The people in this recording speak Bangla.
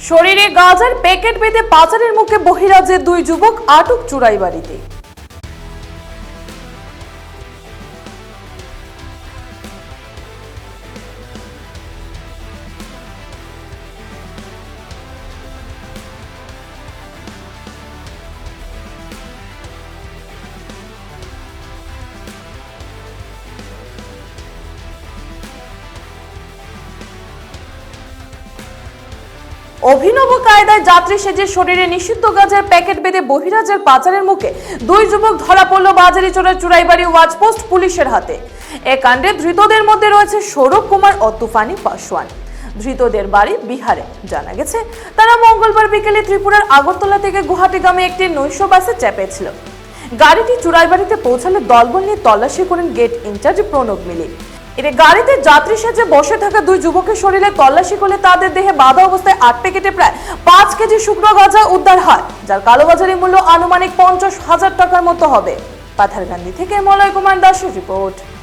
শরীরে গাঁজার প্যাকেট বেঁধে পাচারের মুখে বহিরাজ্যের দুই যুবক আটক চুরাইবাড়িতে। অভিনব কায়দায় যাত্রী সেজে শরীরে নিষিদ্ধ গাঁজার প্যাকেট বেঁধে বহিরাজ্যের পাচারের মুখে দুই যুবক ধরা পড়ল বাজারি চোরের চুরাইবাড়ি ওয়াচপোস্ট পুলিশের হাতে। এ কাণ্ডে ধৃতদের মধ্যে রয়েছে সৌরভ কুমার ও তুফানি পাসওয়ান। ধৃতদের বাড়ি বিহারে। জানা গেছে তারা মঙ্গলবার বিকেলে ত্রিপুরার আগরতলা থেকে গুয়াহাটিগামী একটি নৈশ বাসে চেপেছিল। গাড়িটি চুরাইবাড়িতে পৌঁছালে দলবল নিয়ে তল্লাশি করেন গেট ইনচার্জ প্রণব মিলি। এতে গাড়িতে যাত্রী সেজে বসে থাকা দুই যুবকের শরীরে তল্লাশি করলে তাদের দেহে বাঁধা অবস্থায় 8 প্যাকেটে প্রায় 5 কেজি শুকনো গাঁজা উদ্ধার হয়, যার কালোবাজারি মূল্য আনুমানিক 50,000 টাকার মতো হবে। পাথারকান্দি থেকে মলয় কুমার দাসের রিপোর্ট।